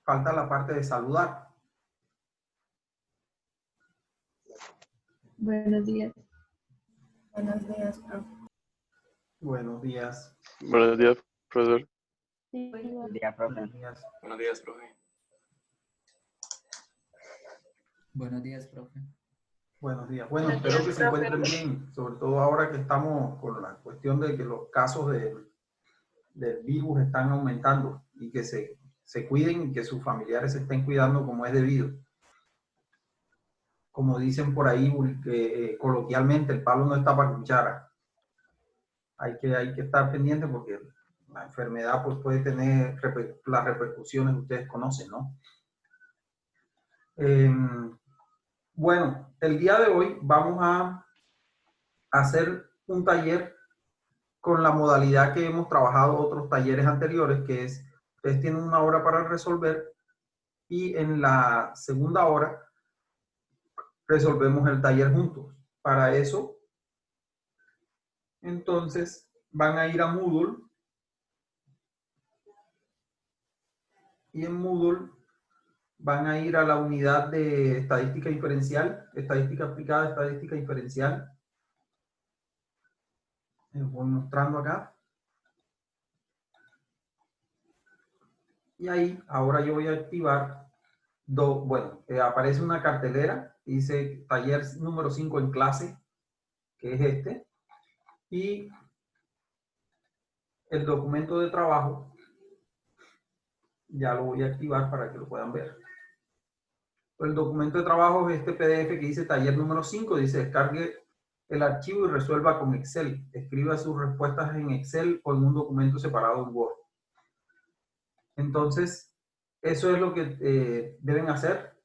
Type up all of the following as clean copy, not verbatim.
falta la parte de saludar. Buenos días. Buenos días, profe. Buenos días. Buenos días, profesor. Sí, Buen día, profe. Buenos días. Buenos días, profe. Buenos días, profe. Buenos días. Bueno, Buenos espero días, que se profe. encuentren bien, sobre todo ahora que estamos con la cuestión de que los casos del virus están aumentando y que se cuiden y que sus familiares se estén cuidando como es debido. Como dicen por ahí coloquialmente, el palo no está para cuchara. Hay que estar pendiente porque la enfermedad pues, puede tener las repercusiones que ustedes conocen, ¿no? Bueno, el día de hoy vamos a hacer un taller con la modalidad que hemos trabajado otros talleres anteriores, que es, ustedes tienen una hora para resolver y en la segunda hora resolvemos el taller juntos. Para eso, entonces, van a ir a Moodle y en Moodle van a ir a la unidad de estadística diferencial, estadística aplicada, estadística diferencial. Les voy mostrando acá. Y ahí, ahora yo voy a activar, aparece una cartelera, dice taller número 5 en clase, que es este, y el documento de trabajo, ya lo voy a activar para que lo puedan ver. El documento de trabajo es este PDF que dice taller número 5, dice descargue el archivo y resuelva con Excel. Escriba sus respuestas en Excel o en un documento separado en Word. Entonces, eso es lo que deben hacer.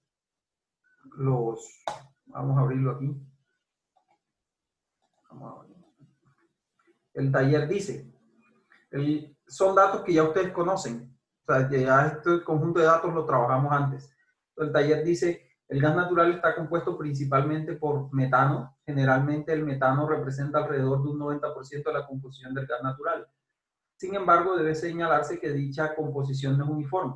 Vamos a abrirlo aquí. Vamos a abrirlo. El taller dice, son datos que ya ustedes conocen. O sea, ya este conjunto de datos lo trabajamos antes. El taller dice, el gas natural está compuesto principalmente por metano. Generalmente el metano representa alrededor de un 90% de la composición del gas natural. Sin embargo, debe señalarse que dicha composición no es uniforme,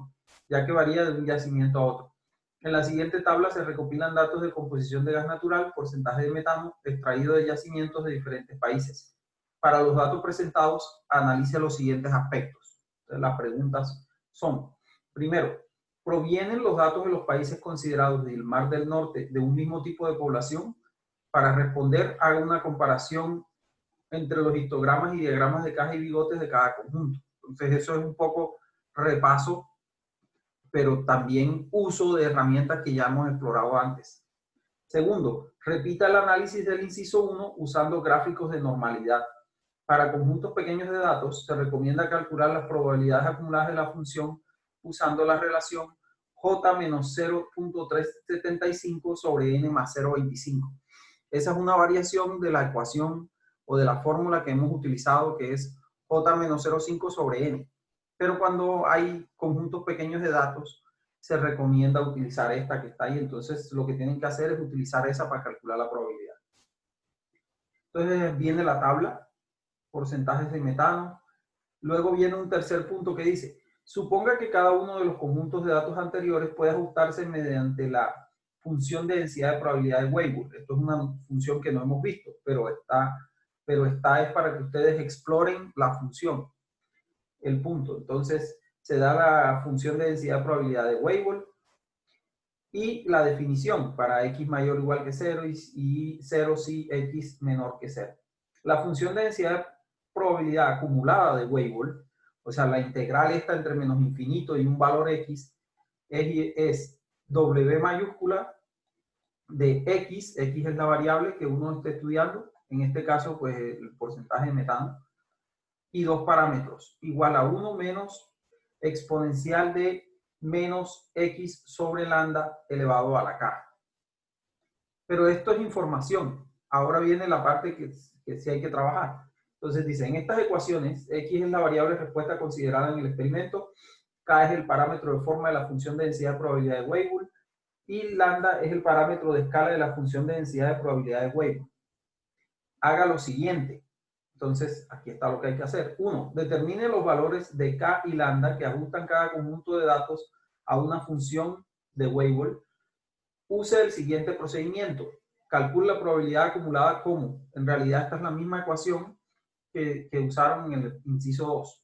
ya que varía de un yacimiento a otro. En la siguiente tabla se recopilan datos de composición de gas natural, porcentaje de metano, extraído de yacimientos de diferentes países. Para los datos presentados, analice los siguientes aspectos. Entonces, las preguntas son, primero, ¿provienen los datos de los países considerados del Mar del Norte de un mismo tipo de población? Para responder, haga una comparación entre los histogramas y diagramas de caja y bigotes de cada conjunto. Entonces, eso es un poco repaso, pero también uso de herramientas que ya hemos explorado antes. Segundo, repita el análisis del inciso 1 usando gráficos de normalidad. Para conjuntos pequeños de datos, se recomienda calcular las probabilidades acumuladas de la función usando la relación j menos 0.375 sobre n más 0.25. Esa es una variación de la ecuación o de la fórmula que hemos utilizado, que es j menos 0.5 sobre n. Pero cuando hay conjuntos pequeños de datos, se recomienda utilizar esta que está ahí. Entonces, lo que tienen que hacer es utilizar esa para calcular la probabilidad. Entonces, viene la tabla, porcentajes de metano. Luego viene un tercer punto que dice, suponga que cada uno de los conjuntos de datos anteriores puede ajustarse mediante la función de densidad de probabilidad de Weibull. Esto es una función que no hemos visto, pero esta es para que ustedes exploren la función, el punto. Entonces, se da la función de densidad de probabilidad de Weibull y la definición para x mayor o igual que 0 y 0 si x menor que 0. La función de densidad de probabilidad acumulada de Weibull, o sea, la integral esta entre menos infinito y un valor x, es W mayúscula de x es la variable que uno esté estudiando, en este caso, pues el porcentaje de metano, y dos parámetros, igual a 1 menos exponencial de menos x sobre lambda elevado a la k. Pero esto es información. Ahora viene la parte que sí hay que trabajar. Entonces dice, en estas ecuaciones, x es la variable respuesta considerada en el experimento, k es el parámetro de forma de la función de densidad de probabilidad de Weibull, y lambda es el parámetro de escala de la función de densidad de probabilidad de Weibull. Haga lo siguiente. Entonces, aquí está lo que hay que hacer. 1. Determine los valores de k y lambda que ajustan cada conjunto de datos a una función de Weibull, use el siguiente procedimiento. Calcule la probabilidad acumulada como. En realidad esta es la misma ecuación que usaron en el inciso 2.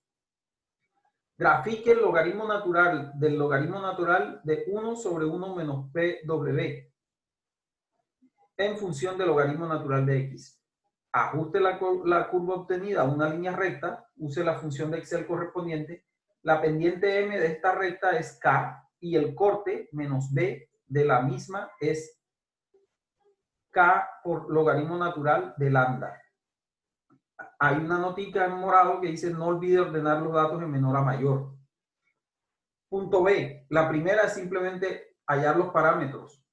Grafique el logaritmo natural del logaritmo natural de 1 sobre 1 menos PW en función del logaritmo natural de X. Ajuste la curva obtenida a una línea recta, use la función de Excel correspondiente. La pendiente M de esta recta es K y el corte menos B de la misma es K por logaritmo natural de lambda. Hay una notica en morado que dice no olvide ordenar los datos de menor a mayor. Punto B. La primera es simplemente hallar los parámetros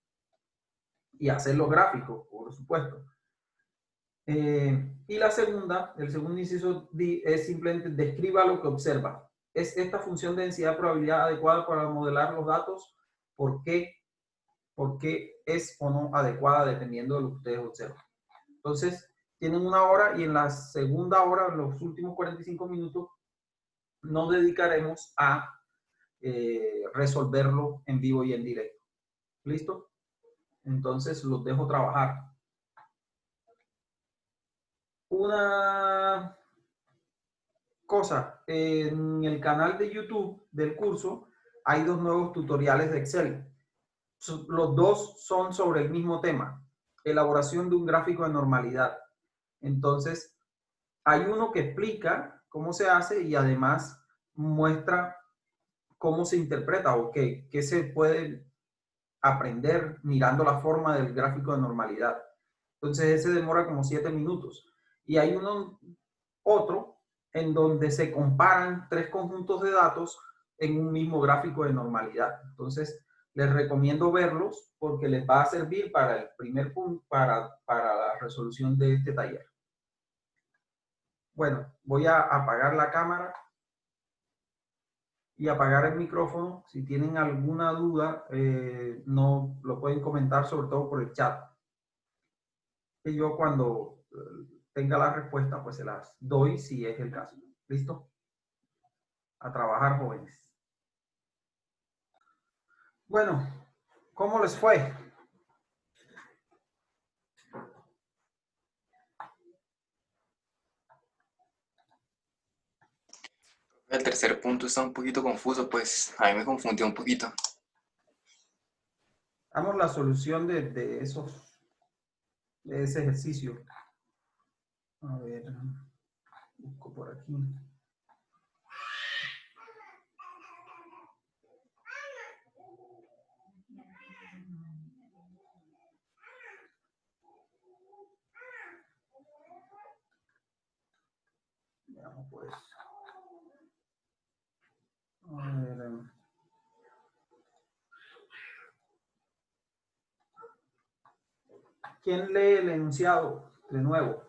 y hacer los gráficos, por supuesto. Y la segunda, el segundo inciso es simplemente describa lo que observa. ¿Es esta función de densidad de probabilidad adecuada para modelar los datos? ¿Por qué? Porque es o no adecuada dependiendo de lo que ustedes observan. Entonces, tienen una hora y en la segunda hora, en los últimos 45 minutos, nos dedicaremos a resolverlo en vivo y en directo. ¿Listo? Entonces, los dejo trabajar. Una cosa, en el canal de YouTube del curso hay 2 nuevos tutoriales de Excel. Los dos son sobre el mismo tema, elaboración de un gráfico de normalidad. Entonces, hay uno que explica cómo se hace y además muestra cómo se interpreta o qué se puede aprender mirando la forma del gráfico de normalidad. Entonces, ese demora como 7 minutos. Y hay otro en donde se comparan 3 conjuntos de datos en un mismo gráfico de normalidad. Entonces, les recomiendo verlos porque les va a servir para el primer punto, para la resolución de este taller. Bueno, voy a apagar la cámara y apagar el micrófono. Si tienen alguna duda, no lo pueden comentar, sobre todo por el chat. Y yo cuando tenga la respuesta, pues se las doy si es el caso. ¿Listo? A trabajar, jóvenes. Bueno, ¿cómo les fue? El tercer punto está un poquito confuso, pues a mí me confundió un poquito. Damos la solución de ese ejercicio. A ver, busco por aquí. Veamos pues. A ver. ¿Quién lee el enunciado de nuevo?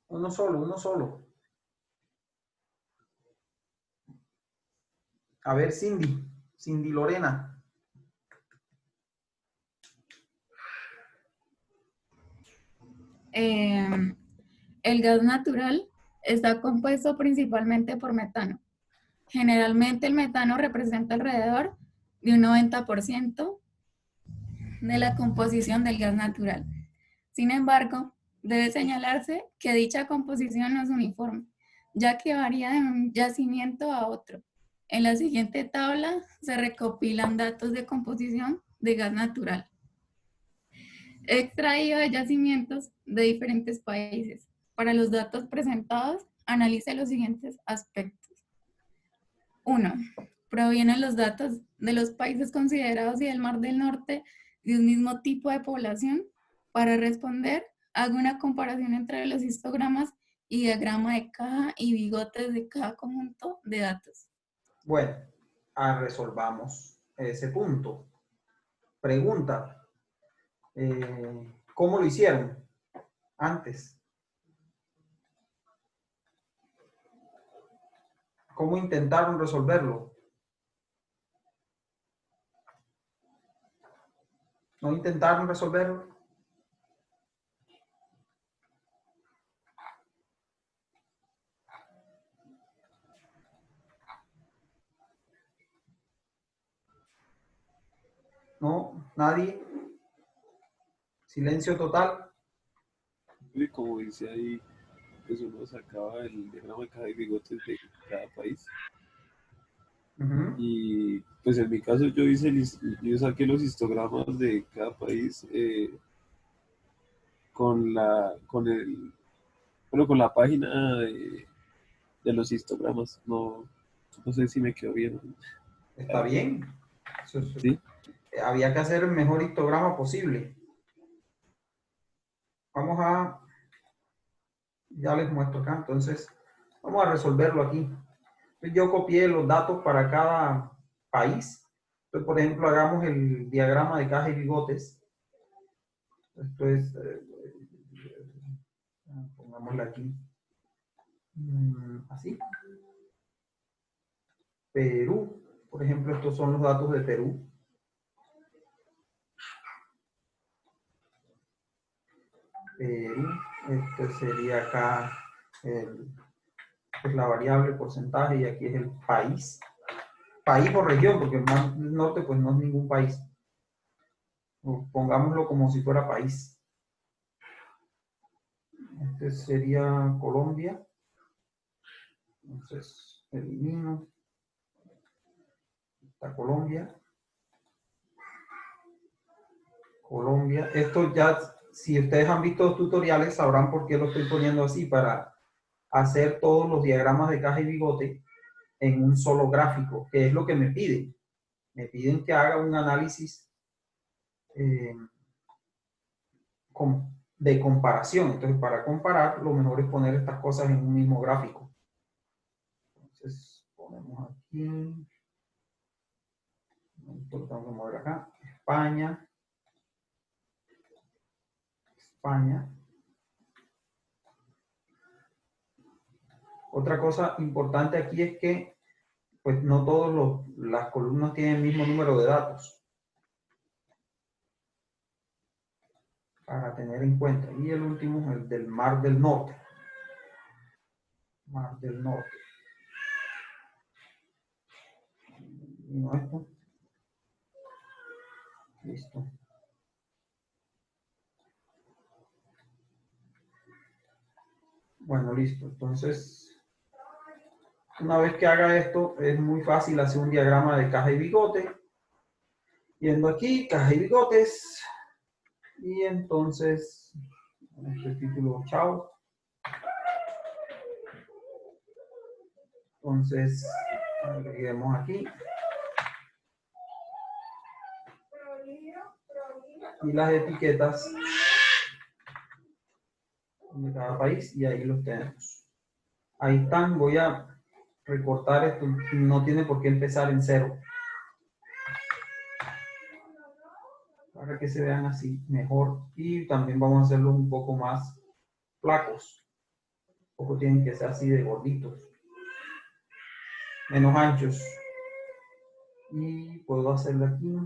Uno solo, uno solo. A ver, Cindy Lorena. El gas natural está compuesto principalmente por metano. Generalmente el metano representa alrededor de un 90% de la composición del gas natural. Sin embargo, debe señalarse que dicha composición no es uniforme, ya que varía de un yacimiento a otro. En la siguiente tabla se recopilan datos de composición de gas natural, extraído de yacimientos de diferentes países. Para los datos presentados, analice los siguientes aspectos. 1. Provienen los datos de los países considerados y del Mar del Norte de un mismo tipo de población. Para responder, haga una comparación entre los histogramas y diagrama de caja y bigotes de cada conjunto de datos. Bueno, resolvamos ese punto. Pregunta. ¿Cómo lo hicieron antes? ¿Cómo intentaron resolverlo? ¿No intentaron resolverlo? ¿No? ¿Nadie? Silencio total. Y como dice ahí, pues uno sacaba el diagrama de caja y bigotes de cada país. Ujú. Y pues en mi caso yo saqué los histogramas de cada país con la página de los histogramas. No sé si me quedó bien. Está bien. ¿Sí? Había que hacer el mejor histograma posible. Vamos a, ya les muestro acá, entonces vamos a resolverlo aquí. Yo copié los datos para cada país. Entonces, por ejemplo, hagamos el diagrama de caja y bigotes. Esto es, pongámosle aquí, así. Perú, por ejemplo, estos son los datos de Perú. Perú, este sería acá pues la variable porcentaje y aquí es el país. País o región, porque más el norte pues no es ningún país. O pongámoslo como si fuera país. Este sería Colombia. Entonces, elimino. Está Colombia. Colombia. Esto ya, si ustedes han visto los tutoriales, sabrán por qué lo estoy poniendo así, para hacer todos los diagramas de caja y bigote en un solo gráfico, que es lo que me piden. Me piden que haga un análisis de comparación. Entonces, para comparar, lo mejor es poner estas cosas en un mismo gráfico. Entonces, ponemos aquí. Lo tengo que mover acá. España. España. Otra cosa importante aquí es que pues no todas las columnas tienen el mismo número de datos. Para tener en cuenta. Y el último es el del Mar del Norte. Mar del Norte. ¿No esto? Listo. Bueno, listo. Entonces, una vez que haga esto, es muy fácil hacer un diagrama de caja y bigote. Yendo aquí, caja y bigotes. Y entonces, este título, chao. Entonces, agreguemos aquí. Y las etiquetas de cada país, y ahí los tenemos. Ahí están, voy a recortar esto, no tiene por qué empezar en 0. Para que se vean así mejor, y también vamos a hacerlos un poco más flacos. Un poco tienen que ser así de gorditos, menos anchos. Y puedo hacerlo aquí,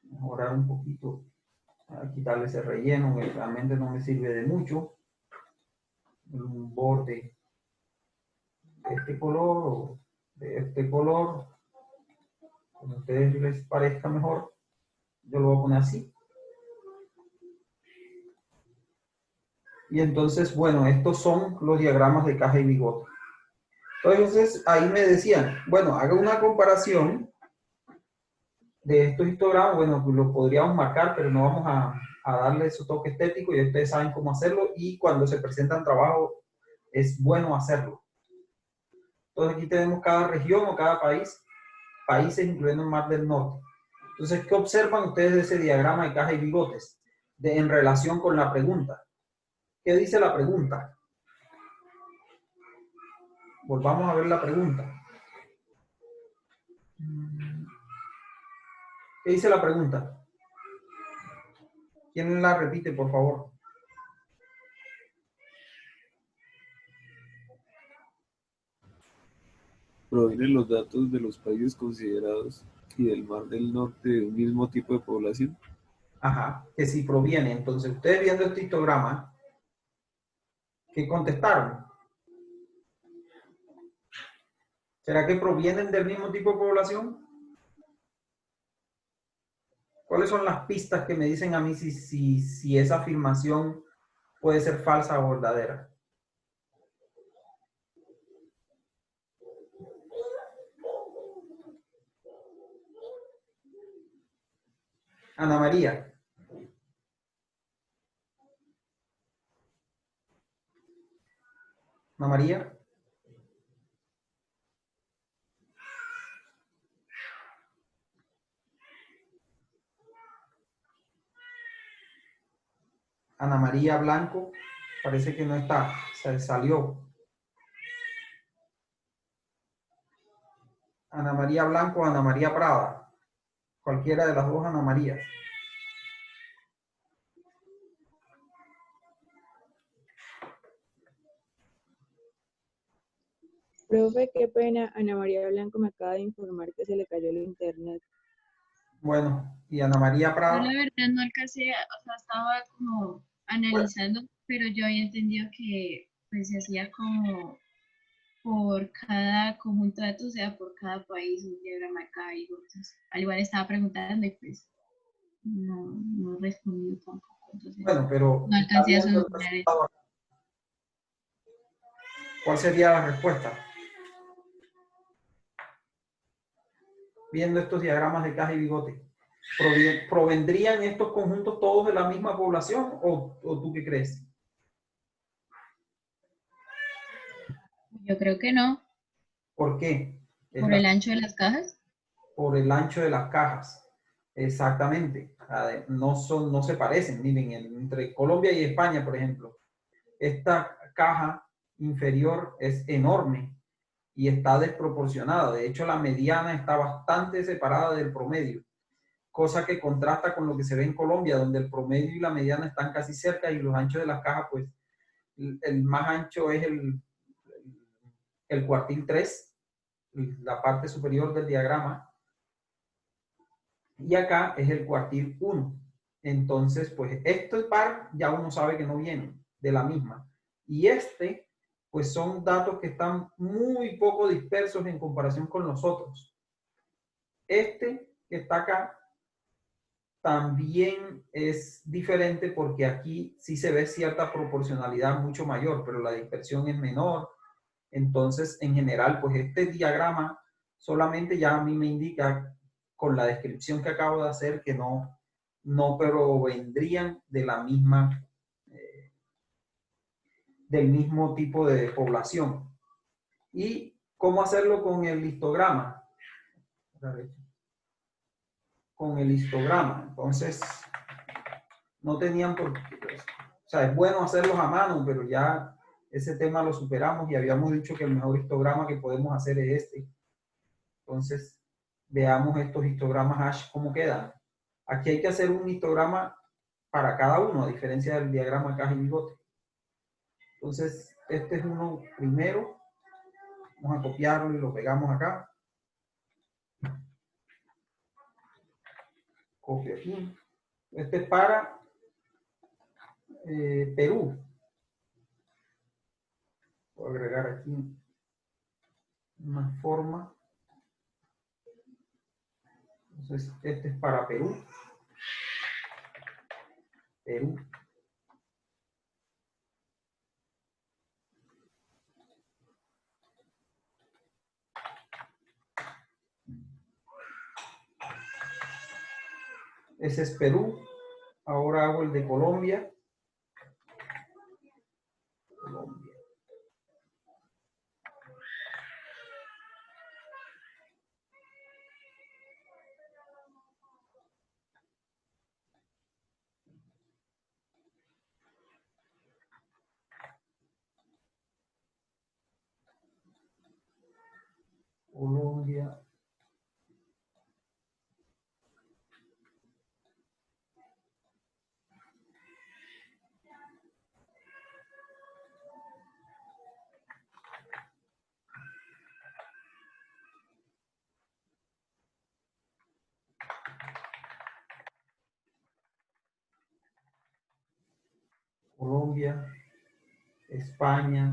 mejorar un poquito, a quitarle ese relleno que realmente no me sirve de mucho. Un borde de este color o de este color, como a ustedes les parezca mejor. Yo lo voy a poner así. Y entonces, bueno, estos son los diagramas de caja y bigote. Entonces, ahí me decían, bueno, haga una comparación de estos histogramas. Bueno, pues lo podríamos marcar, pero no vamos a darle su toque estético, y ustedes saben cómo hacerlo, y cuando se presentan trabajos es bueno hacerlo. Entonces, aquí tenemos cada región o cada país, países incluyendo el Mar del Norte. Entonces, ¿qué observan ustedes de ese diagrama de caja y bigotes en relación con la pregunta? ¿Qué dice la pregunta? Volvamos a ver la pregunta. ¿Qué dice la pregunta? ¿Quién la repite, por favor? Provienen los datos de los países considerados y del Mar del Norte de un mismo tipo de población. Ajá, que si proviene. Entonces, ustedes viendo este histograma, ¿qué contestaron? ¿Será que provienen del mismo tipo de población? ¿Cuáles son las pistas que me dicen a mí si esa afirmación puede ser falsa o verdadera? Ana María. Ana María. Ana María Blanco. Parece que no está. Se salió. Ana María Blanco, Ana María Prada. Cualquiera de las dos Ana Marías. Profe, qué pena, Ana María Blanco me acaba de informar que se le cayó el internet. Bueno, y Ana María Yo Prada. la verdad no alcancé, o sea, estaba como analizando, pero yo había entendido que pues se hacía como por cada conjunto de datos, o sea, por cada país, un diagrama de cada hijo. Entonces, al igual estaba preguntando y pues no respondí tampoco, entonces Bueno, pero no está alcancé a viendo el solucionar eso. resultado. ¿Cuál sería la respuesta? Viendo estos diagramas de caja y bigote. ¿Provendrían estos conjuntos todos de la misma población o tú qué crees? Yo creo que no, ¿Por qué? Es por la- el ancho de las cajas. por el ancho de las cajas. Exactamente. No se parecen. Miren, entre Colombia y España, por ejemplo, esta caja inferior es enorme y está desproporcionada. De hecho, la mediana está bastante separada del promedio, cosa que contrasta con lo que se ve en Colombia, donde el promedio y la mediana están casi cerca y los anchos de las cajas, pues, el más ancho es el cuartil 3, la parte superior del diagrama, y acá es el cuartil 1. Entonces, pues, este par ya uno sabe que no viene de la misma. Y este, pues, son datos que están muy poco dispersos en comparación con los otros. Este que está acá también es diferente porque aquí sí se ve cierta proporcionalidad mucho mayor, pero la dispersión es menor. Entonces, en general, pues este diagrama solamente ya a mí me indica con la descripción que acabo de hacer que no provendrían de la misma, del mismo tipo de población. ¿Y cómo hacerlo con el histograma? Con el histograma. Entonces, no tenían por qué, pues, o sea, es bueno hacerlos a mano, pero ya ese tema lo superamos y habíamos dicho que el mejor histograma que podemos hacer es este. Entonces, veamos estos histogramas hash cómo quedan. Aquí hay que hacer un histograma para cada uno, a diferencia del diagrama caja y bigote. Entonces, este es uno primero. Vamos a copiarlo y lo pegamos acá. Copio aquí. Este es para Perú. Voy a agregar aquí una forma. Entonces, este es para Perú. Perú. Ese es Perú. Ahora hago el de Colombia. Colombia. Colombia. Colombia. España.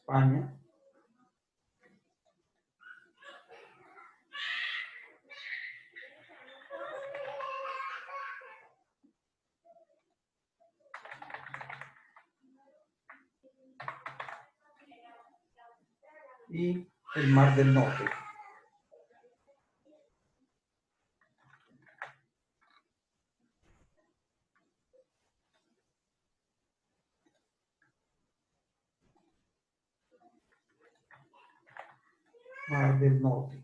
España. Y el Mar del Norte. Mar del Norte.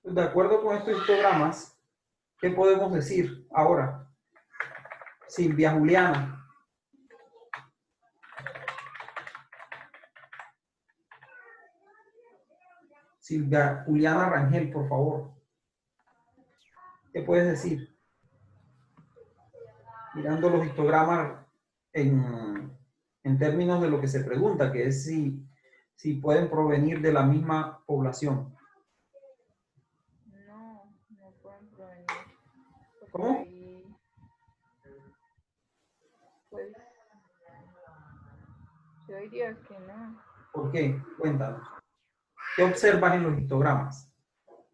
De acuerdo con estos histogramas, ¿qué podemos decir ahora? Silvia Juliana. Silvia Juliana Rangel, por favor. ¿Qué puedes decir? Mirando los histogramas en términos de lo que se pregunta, que es si pueden provenir de la misma población. No, no pueden provenir. ¿Cómo? Ahí, pues, yo diría que no. ¿Por qué? Cuéntanos. ¿Qué observas en los histogramas?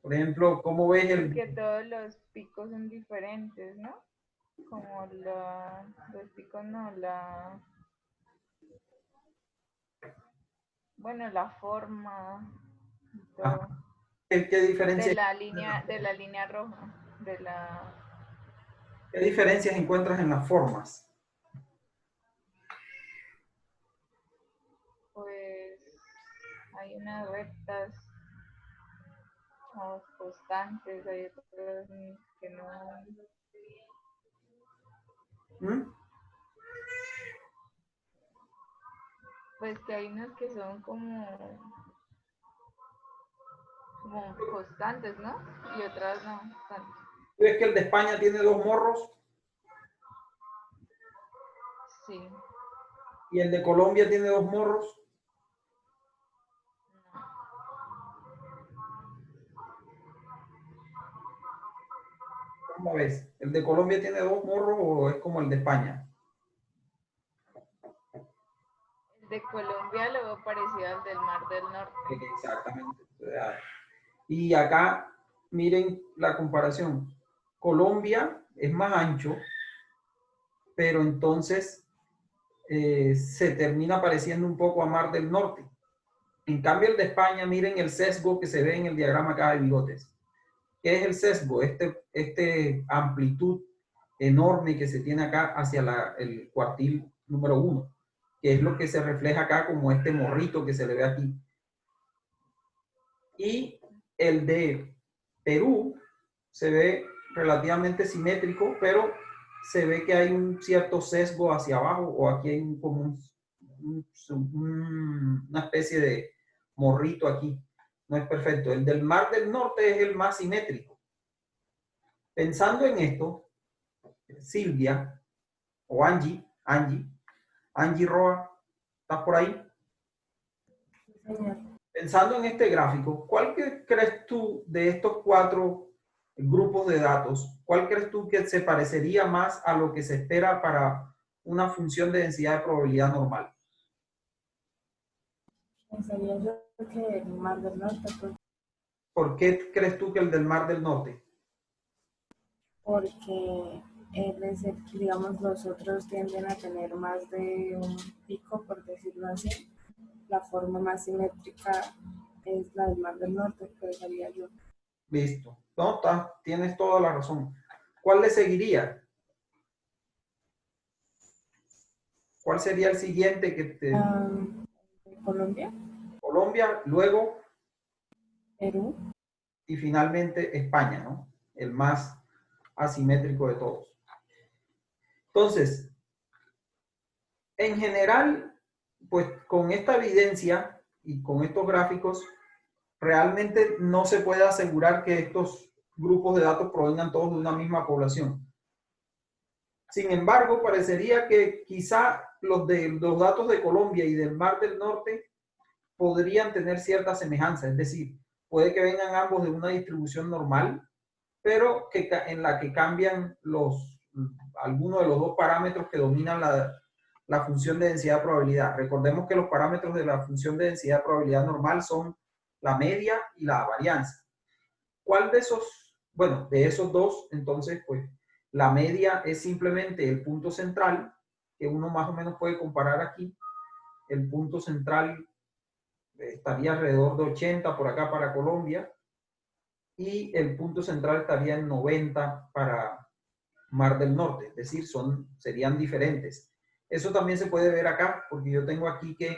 Por ejemplo, ¿cómo ves el... Porque todos los picos son diferentes, ¿no? Como los picos no, bueno, la forma y todo. ¿Qué diferencias, De la línea roja, qué diferencias encuentras en las formas? pues, hay unas rectas o constantes, hay otras que no. ¿Mm? Pues que hay unas que son como constantes, ¿no? Y otras no constantes. ¿Ves que el de España tiene 2 morros Sí. y el de Colombia tiene 2 morros? ¿Cómo ves? ¿El de Colombia tiene 2 morros o es como el de España? El de Colombia lo veo parecido al del Mar del Norte. Exactamente. Y acá, miren la comparación. Colombia es más ancho, pero entonces se termina pareciendo un poco a Mar del Norte. En cambio, el de España, miren el sesgo que se ve en el diagrama acá de bigotes. ¿Qué es el sesgo? Este amplitud enorme que se tiene acá hacia el cuartil número 1, que es lo que se refleja acá como este morrito que se le ve aquí. Y el de Perú se ve relativamente simétrico, pero se ve que hay un cierto sesgo hacia abajo, o aquí hay como una especie de morrito aquí. No es perfecto. El del Mar del Norte es el más simétrico. Pensando en esto, Silvia o Angie Roa, ¿estás por ahí? Señor. Pensando en este gráfico, ¿cuál crees tú de estos 4 grupos de datos? ¿Cuál crees tú que se parecería más a lo que se espera para una función de densidad de probabilidad normal? Pensaría yo que el Mar del Norte, pues, ¿Por qué crees tú que el del Mar del Norte? porque él es el que, digamos, los otros tienden a tener más de un pico, por decirlo así. La forma más simétrica es la del Mar del Norte, pensaría yo. Listo. No, tienes toda la razón. ¿Cuál le seguiría? ¿Cuál sería el siguiente que te... Colombia, Colombia, luego Perú, y finalmente España, ¿no? El más asimétrico de todos. Entonces, en general, pues con esta evidencia y con estos gráficos, realmente no se puede asegurar que estos grupos de datos provengan todos de una misma población. Sin embargo, parecería que quizá los datos de Colombia y del Mar del Norte podrían tener cierta semejanza, es decir, puede que vengan ambos de una distribución normal, pero en la que cambian algunos de los dos parámetros que dominan la función de densidad de probabilidad. Recordemos que los parámetros de la función de densidad de probabilidad normal son la media y la varianza. ¿Cuál de esos? Bueno, de esos dos, entonces, pues, la media es simplemente el punto central, que uno más o menos puede comparar aquí. El punto central estaría alrededor de 80 por acá para Colombia, y el punto central estaría en 90 para Mar del Norte, es decir, serían diferentes. Eso también se puede ver acá, porque yo tengo aquí que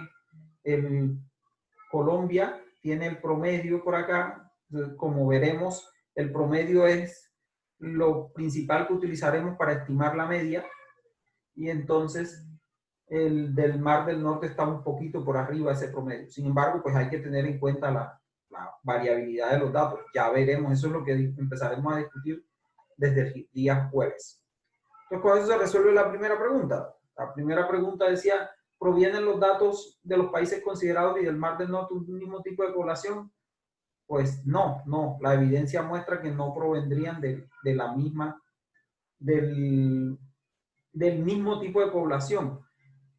Colombia tiene el promedio por acá. Como veremos, el promedio es lo principal que utilizaremos para estimar la media, y entonces el del Mar del Norte está un poquito por arriba de ese promedio. Sin embargo, pues hay que tener en cuenta la variabilidad de los datos. Ya veremos, eso es lo que empezaremos a discutir desde el día jueves. Entonces, con eso se resuelve la primera pregunta. La primera pregunta decía, ¿provienen los datos de los países considerados y del Mar del Norte un mismo tipo de población? Pues no, la evidencia muestra que no provendrían del mismo tipo de población.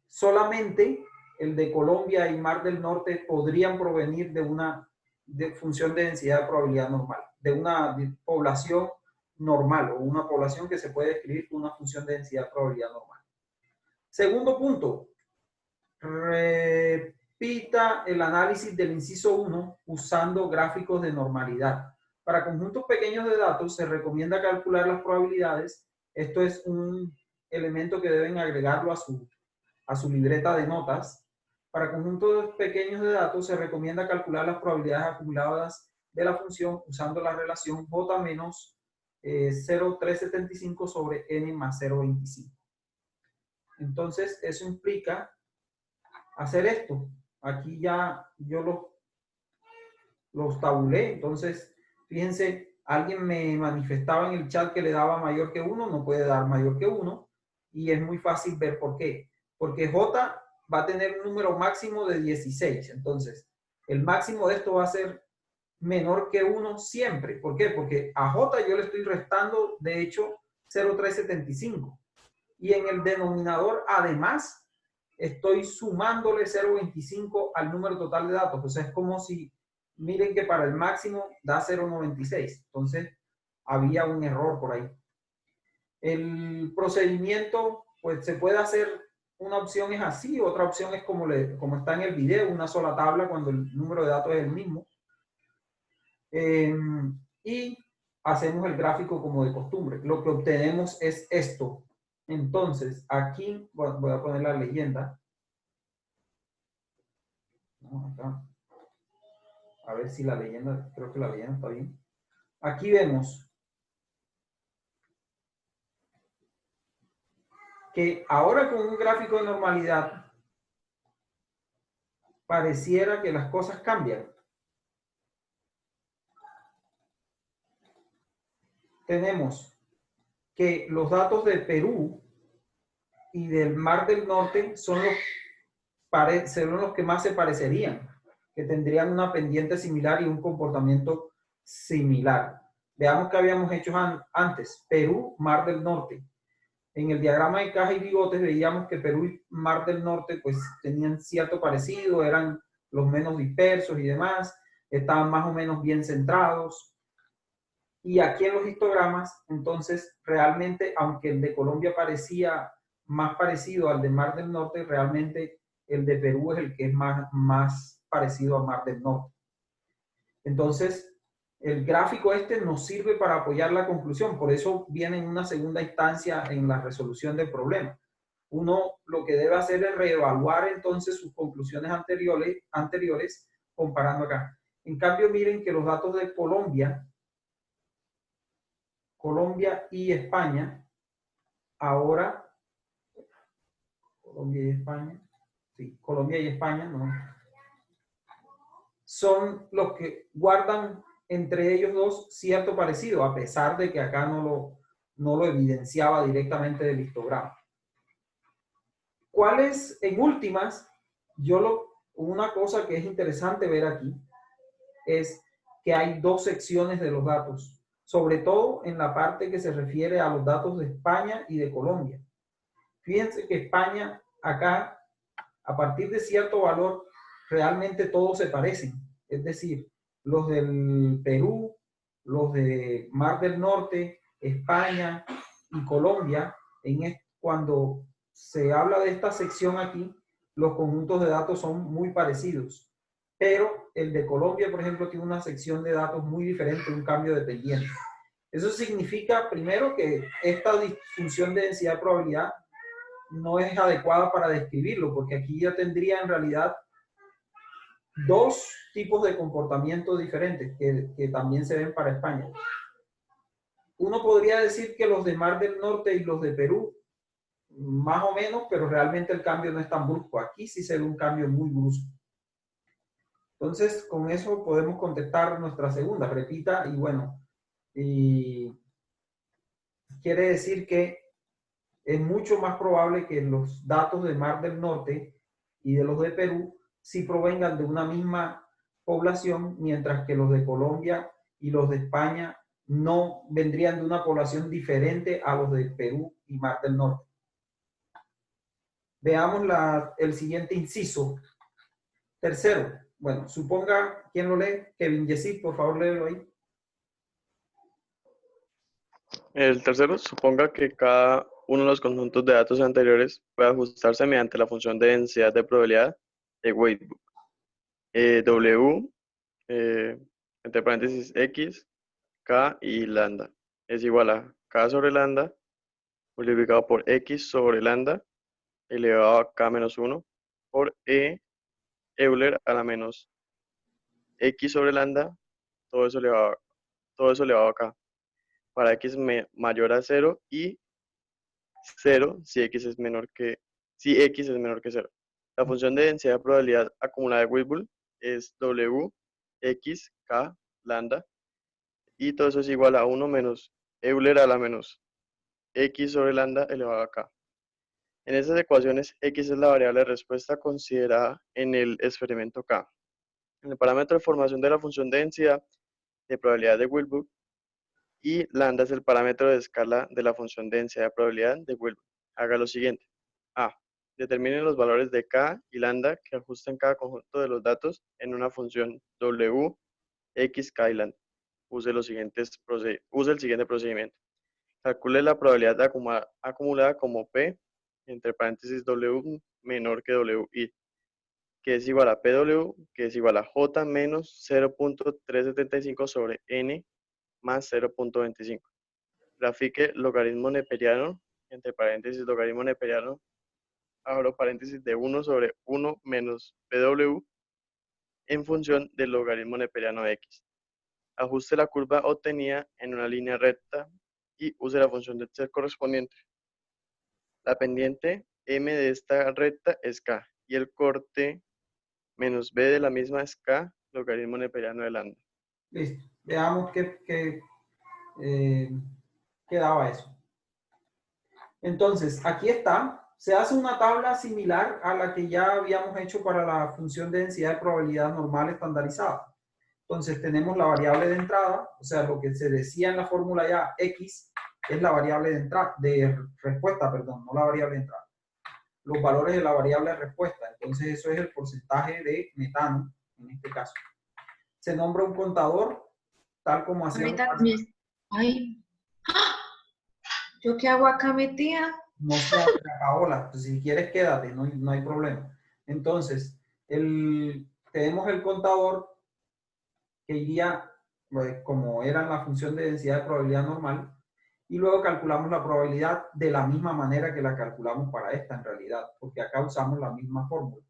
Solamente el de Colombia y Mar del Norte podrían provenir de una función de densidad de probabilidad normal, de una población normal o una población que se puede describir con una función de densidad de probabilidad normal. Segundo punto, repita el análisis del inciso 1 usando gráficos de normalidad. Para conjuntos pequeños de datos se recomienda calcular las probabilidades. Esto es un elemento que deben agregarlo a su libreta de notas. Para conjuntos pequeños de datos se recomienda calcular las probabilidades acumuladas de la función usando la relación J menos 0,375 sobre n más 0,25. Entonces, eso implica hacer esto. Aquí ya yo los tabulé. Entonces, fíjense, alguien me manifestaba en el chat que le daba mayor que 1, no puede dar mayor que 1, y es muy fácil ver por qué. Porque J va a tener un número máximo de 16. Entonces, el máximo de esto va a ser menor que 1 siempre. ¿Por qué? Porque a J yo le estoy restando, de hecho, 0,375. Y en el denominador, además, estoy sumándole 0,25 al número total de datos. O sea, es como si, miren que para el máximo da 0,96. Entonces, había un error por ahí. El procedimiento, pues, se puede hacer. Una opción es así, otra opción es como está en el video, una sola tabla cuando el número de datos es el mismo. Y hacemos el gráfico como de costumbre. Lo que obtenemos es esto. Entonces, aquí voy a poner la leyenda. Acá. A ver si la leyenda, creo que la leyenda está bien. Aquí vemos que ahora con un gráfico de normalidad pareciera que las cosas cambian. Tenemos que los datos de Perú y del Mar del Norte son los que más se parecerían, que tendrían una pendiente similar y un comportamiento similar. Veamos qué habíamos hecho antes. Perú, Mar del Norte. En el diagrama de caja y bigotes veíamos que Perú y Mar del Norte pues tenían cierto parecido, eran los menos dispersos y demás, estaban más o menos bien centrados. Y aquí en los histogramas, entonces, realmente, aunque el de Colombia parecía más parecido al de Mar del Norte, realmente el de Perú es el que es más parecido a Mar del Norte. Entonces, el gráfico este nos sirve para apoyar la conclusión, por eso viene en una segunda instancia en la resolución del problema. Uno lo que debe hacer es reevaluar entonces sus conclusiones anteriores comparando acá. En cambio, miren que los datos de Colombia y España, ahora, Colombia y España, no, son los que guardan entre ellos dos cierto parecido, a pesar de que acá no lo evidenciaba directamente del histograma. ¿Cuáles, en últimas, una cosa que es interesante ver aquí, es que hay dos secciones de los datos, sobre todo en la parte que se refiere a los datos de España y de Colombia. Fíjense que España, acá, a partir de cierto valor, realmente todos se parecen. Es decir, los del Perú, los de Mar del Norte, España y Colombia, cuando se habla de esta sección aquí, los conjuntos de datos son muy parecidos. Pero el de Colombia, por ejemplo, tiene una sección de datos muy diferente, un cambio dependiente. Eso significa, primero, que esta función de densidad de probabilidad no es adecuada para describirlo, porque aquí ya tendría en realidad dos tipos de comportamiento diferentes que también se ven para España. Uno podría decir que los de Mar del Norte y los de Perú, más o menos, pero realmente el cambio no es tan brusco. Aquí sí se ve un cambio muy brusco. Entonces, con eso podemos contestar nuestra segunda. Repita, y bueno, y quiere decir que es mucho más probable que los datos de Mar del Norte y de los de Perú sí provengan de una misma población, mientras que los de Colombia y los de España no vendrían de una población diferente a los de Perú y Mar del Norte. Veamos el siguiente inciso. Tercero, bueno, suponga, ¿quién lo lee? Kevin Yesid, por favor, léelo ahí. El tercero, suponga que cada uno de los conjuntos de datos anteriores puede ajustarse mediante la función de densidad de probabilidad de Weisbach. W, entre paréntesis X, K y lambda es igual a K sobre lambda multiplicado por X sobre lambda elevado a K menos 1 por Euler a la menos X sobre lambda, todo eso elevado a K, para X mayor a 0 y 0 si X es menor que 0. La función de densidad de probabilidad acumulada de Weisbach es W, X, K, lambda, y todo eso es igual a 1 menos Euler a la menos X sobre lambda elevado a K. En estas ecuaciones, X es la variable de respuesta considerada en el experimento K. En el parámetro de formación de la función de densidad de probabilidad de Weisbach, y lambda es el parámetro de escala de la función de densidad de probabilidad de Weisbach. Haga lo siguiente. A. Determine los valores de K y lambda que ajusten cada conjunto de los datos en una función W, X, K y lambda. Use el siguiente procedimiento. Calcule la probabilidad acumulada como P, entre paréntesis W menor que WI, que es igual a PW, que es igual a J menos 0.375 sobre N más 0.25. Grafique logaritmo neperiano, entre paréntesis logaritmo neperiano, abro paréntesis de 1 sobre 1 menos PW en función del logaritmo neperiano de X. Ajuste la curva obtenida en una línea recta y use la función de Excel correspondiente. La pendiente M de esta recta es K y el corte menos B de la misma es K, logaritmo neperiano de lambda. Listo. Veamos qué daba eso. Entonces, aquí está. Se hace una tabla similar a la que ya habíamos hecho para la función de densidad de probabilidad normal estandarizada. Entonces, tenemos la variable de entrada, o sea, lo que se decía en la fórmula ya, X, es la variable de respuesta, perdón, no la variable de entrada. Los valores de la variable de respuesta. Entonces, eso es el porcentaje de metano, en este caso. Se nombra un contador, tal como hacíamos. Ay, ¿yo qué hago acá metida? No se Paola, pues si quieres quédate, no hay problema. Entonces, tenemos el contador que iría, pues, como era la función de densidad de probabilidad normal, y luego calculamos la probabilidad de la misma manera que la calculamos para esta en realidad, porque acá usamos la misma fórmula.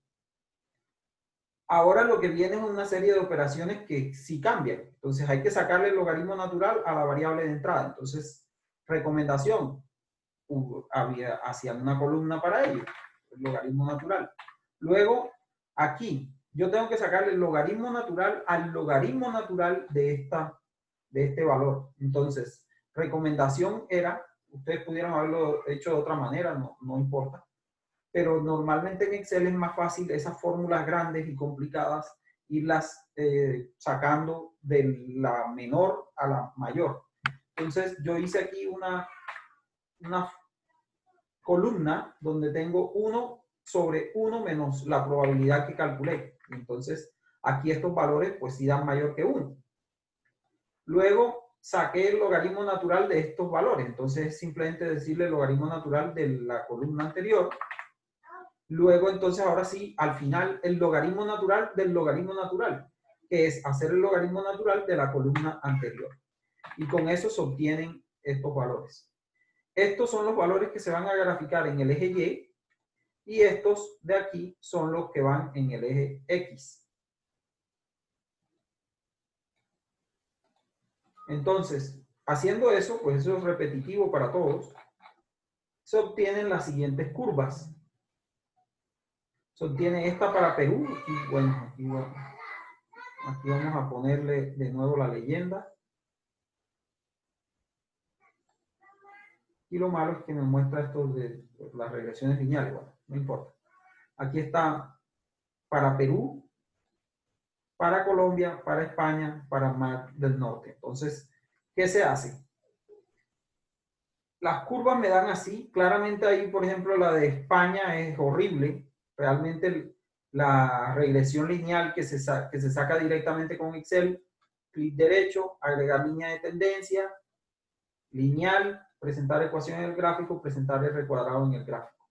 Ahora lo que viene es una serie de operaciones que sí cambian. Entonces hay que sacarle el logaritmo natural a la variable de entrada. Entonces, recomendación, hacían una columna para ello, el logaritmo natural. Luego, aquí, yo tengo que sacarle el logaritmo natural al logaritmo natural de este valor. Entonces, recomendación era, ustedes pudieran haberlo hecho de otra manera, no importa, pero normalmente en Excel es más fácil esas fórmulas grandes y complicadas irlas sacando de la menor a la mayor. Entonces yo hice aquí una columna donde tengo 1 sobre 1 menos la probabilidad que calculé. Entonces aquí estos valores pues sí dan mayor que 1. Luego saqué el logaritmo natural de estos valores. Entonces es simplemente decirle el logaritmo natural de la columna anterior. Luego entonces ahora sí, al final el logaritmo natural del logaritmo natural, que es hacer el logaritmo natural de la columna anterior. Y con eso se obtienen estos valores. Estos son los valores que se van a graficar en el eje Y y estos de aquí son los que van en el eje X. Entonces, haciendo eso, pues eso es repetitivo para todos, se obtienen las siguientes curvas. Se obtiene esta para Perú. Y bueno, aquí vamos a ponerle de nuevo la leyenda. Y lo malo es que me muestra esto de las regresiones lineales. Bueno, no importa. Aquí está para Perú, para Colombia, para España, para Mar del Norte. Entonces, ¿qué se hace? Las curvas me dan así. Claramente ahí, por ejemplo, la de España es horrible. Realmente la regresión lineal que se saca directamente con Excel, clic derecho, agregar línea de tendencia, lineal, presentar ecuación en el gráfico, presentar R cuadrado en el gráfico.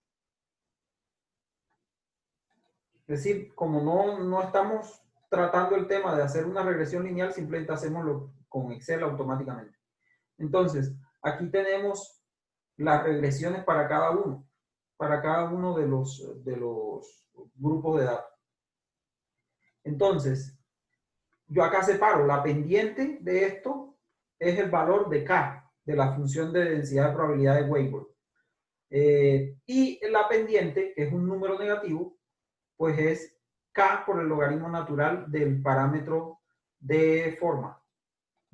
Es decir, como no estamos tratando el tema de hacer una regresión lineal, simplemente hacemos con Excel automáticamente. Entonces, aquí tenemos las regresiones para cada uno de los grupos de datos. Entonces, yo acá separo la pendiente de esto, es el valor de K, de la función de densidad de probabilidad de Weibull. Y la pendiente, que es un número negativo, pues es K por el logaritmo natural del parámetro de forma.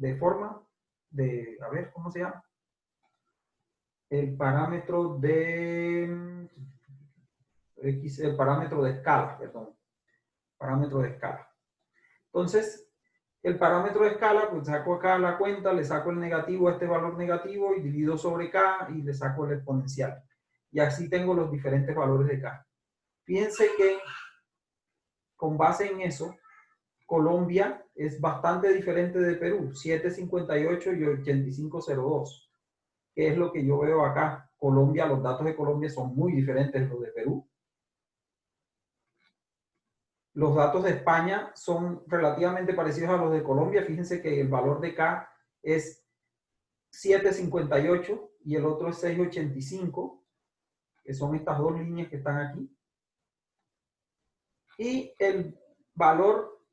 A ver, ¿cómo se llama? El parámetro de X, el parámetro de escala, perdón. Parámetro de escala. Entonces, el parámetro de escala, pues saco acá la cuenta, le saco el negativo a este valor negativo y divido sobre K y le saco el exponencial. Y así tengo los diferentes valores de K. Fíjense que con base en eso, Colombia es bastante diferente de Perú, 758 y 8502. ¿Qué es lo que yo veo acá? Colombia, los datos de Colombia son muy diferentes de los de Perú. Los datos de España son relativamente parecidos a los de Colombia. Fíjense que el valor de K es 758 y el otro es 685, que son estas dos líneas que están aquí. Y el valor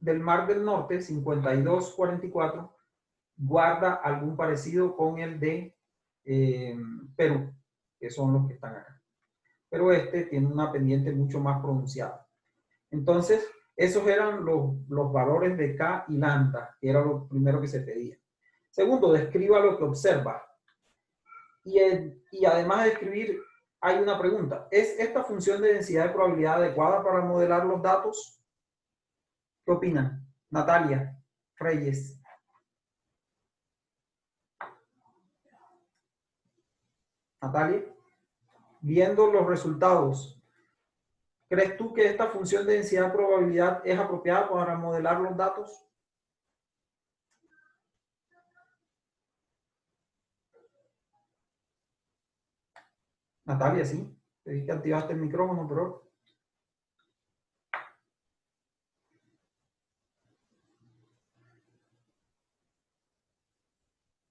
del Mar del Norte, 5244, guarda algún parecido con el de Perú, que son los que están acá. Pero este tiene una pendiente mucho más pronunciada. Entonces, esos eran los valores de K y lambda, que era lo primero que se pedía. Segundo, describa lo que observa. Y además de escribir, hay una pregunta. ¿Es esta función de densidad de probabilidad adecuada para modelar los datos? ¿Qué opinan? Natalia Reyes. Natalia, viendo los resultados, ¿crees tú que esta función de densidad de probabilidad es apropiada para modelar los datos? Natalia, sí. Te dije que activaste el micrófono, pero...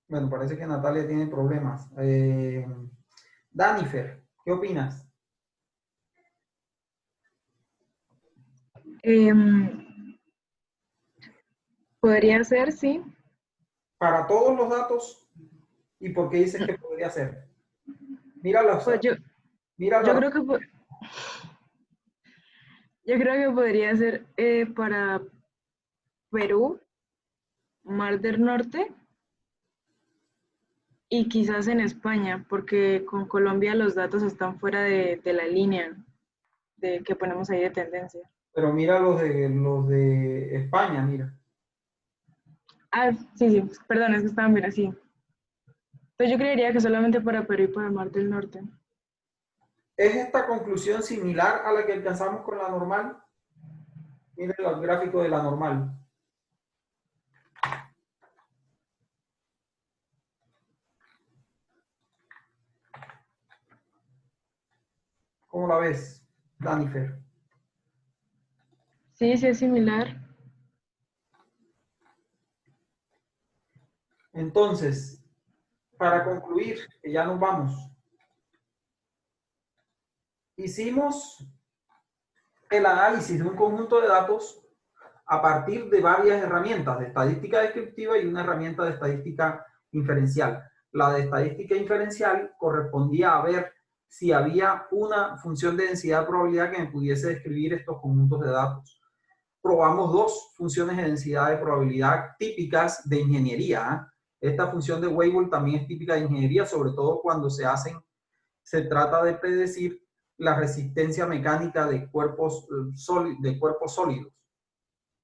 Bueno, parece que Natalia tiene problemas. Danifer, ¿qué opinas? Podría ser, sí. Para todos los datos, ¿y por qué dices que podría ser? Mírala, Pues yo creo que podría ser para Perú, Mar del Norte y quizás en España, porque con Colombia los datos están fuera de la línea que ponemos ahí de tendencia. Pero mira los de España, mira. Ah, sí, perdón, es que estaban bien así. Entonces yo creería que solamente para Perú y para el Mar del Norte. ¿Es esta conclusión similar a la que alcanzamos con la normal? Miren el gráfico de la normal. ¿Cómo la ves, Danifer? Sí, sí es similar. Entonces, para concluir, que ya nos vamos, hicimos el análisis de un conjunto de datos a partir de varias herramientas de estadística descriptiva y una herramienta de estadística inferencial. La de estadística inferencial correspondía a ver si había una función de densidad de probabilidad que me pudiese describir estos conjuntos de datos. Probamos dos funciones de densidad de probabilidad típicas de ingeniería. Esta función de Weibull también es típica de ingeniería, sobre todo cuando se trata de predecir la resistencia mecánica de cuerpos sólidos.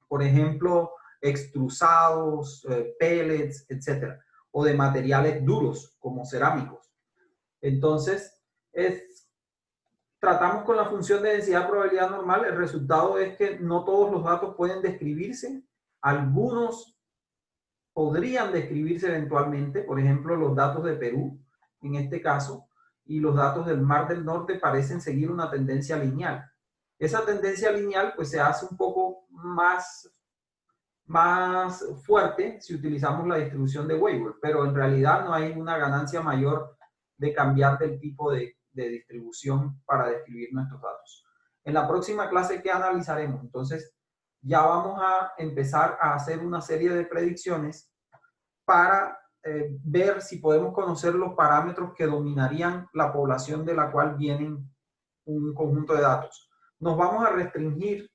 Por ejemplo, extrusados, pellets, etc. O de materiales duros, como cerámicos. Entonces, tratamos con la función de densidad de probabilidad normal. El resultado es que no todos los datos pueden describirse. Algunos podrían describirse eventualmente. Por ejemplo, los datos de Perú, en este caso, y los datos del Mar del Norte parecen seguir una tendencia lineal. Esa tendencia lineal pues se hace un poco más fuerte si utilizamos la distribución de Weibull, pero en realidad no hay una ganancia mayor de cambiar del tipo de distribución para describir nuestros datos. En la próxima clase, ¿qué analizaremos? Entonces, ya vamos a empezar a hacer una serie de predicciones para ver si podemos conocer los parámetros que dominarían la población de la cual vienen un conjunto de datos. Nos vamos a restringir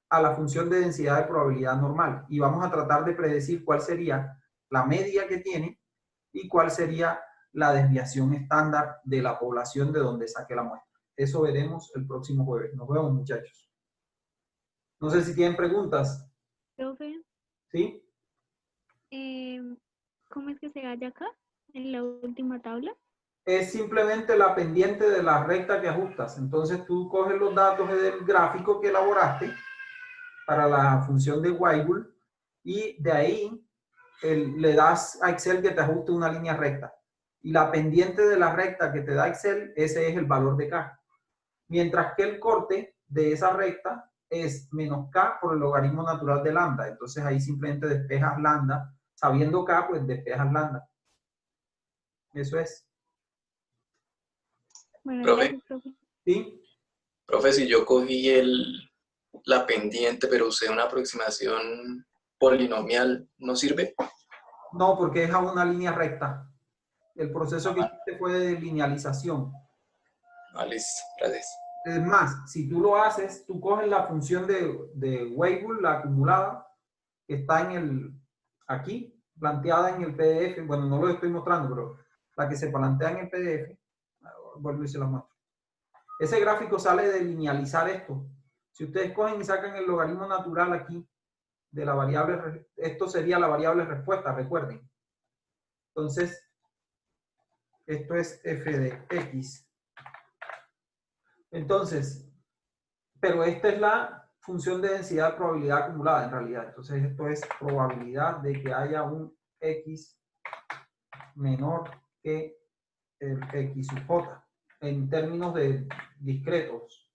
a la función de densidad de probabilidad normal y vamos a tratar de predecir cuál sería la media que tiene y cuál sería la desviación estándar de la población de donde saque la muestra. Eso veremos el próximo jueves. Nos vemos, muchachos. No sé si tienen preguntas. Profe, ¿Sí? ¿cómo es que se halla acá, en la última tabla? Es simplemente la pendiente de la recta que ajustas. Entonces tú coges los datos del gráfico que elaboraste para la función de Weibull y de ahí le das a Excel que te ajuste una línea recta. Y la pendiente de la recta que te da Excel, ese es el valor de K. Mientras que el corte de esa recta es menos K por el logaritmo natural de lambda. Entonces ahí simplemente despejas lambda. Sabiendo K, pues despejas lambda. Eso es. Bueno, Profe. gracias, profe. ¿Sí? Profe, si yo cogí la pendiente, pero usé una aproximación polinomial, ¿no sirve? No, porque es a una línea recta. El proceso que hiciste fue de linealización. Ah, listo, gracias. Es más, si tú lo haces, tú coges la función de Weibull, la acumulada, que está aquí, planteada en el PDF. Bueno, no lo estoy mostrando, pero la que se plantea en el PDF, vuelvo y se la muestro. Ese gráfico sale de linealizar esto. Si ustedes cogen y sacan el logaritmo natural aquí, de la variable, esto sería la variable respuesta, recuerden. Entonces, esto es f de x. Entonces, pero esta es la función de densidad de probabilidad acumulada en realidad. Entonces, esto es probabilidad de que haya un x menor que el x sub j en términos de discretos.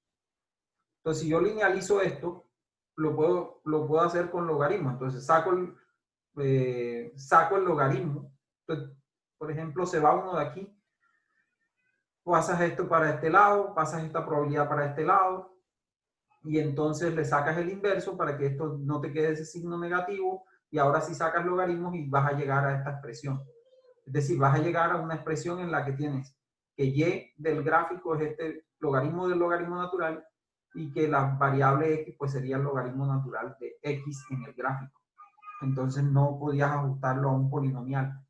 Entonces, si yo linealizo esto, lo puedo hacer con logaritmo. Entonces, saco el logaritmo. Entonces, por ejemplo, se va uno de aquí, pasas esto para este lado, pasas esta probabilidad para este lado, y entonces le sacas el inverso para que esto no te quede ese signo negativo, y ahora sí sacas logaritmos y vas a llegar a esta expresión. Es decir, vas a llegar a una expresión en la que tienes que y del gráfico es este logaritmo del logaritmo natural, y que la variable x pues sería el logaritmo natural de x en el gráfico. Entonces no podías ajustarlo a un polinomial.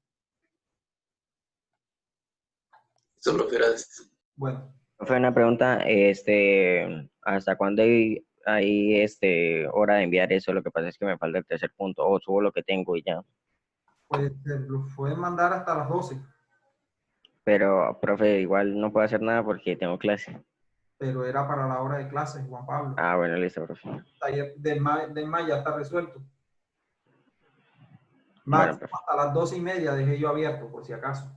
Eso, profe, gracias. Bueno. Profe, una pregunta, ¿hasta cuándo hay hora de enviar eso, lo que pasa es que me falta el tercer punto, o subo lo que tengo y ya. Pues lo pueden mandar hasta las 12, Pero, profe, igual no puedo hacer nada porque tengo clase. pero era para la hora de clases, Juan Pablo. Ah, bueno, listo, profe. El taller del MAE ya está resuelto. Bueno, Máximo profe. hasta las 12:30 dejé yo abierto, por si acaso.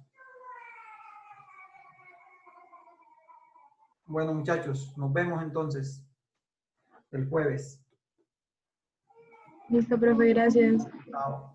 Bueno, muchachos, nos vemos entonces el jueves. Listo, profe, gracias. Chao.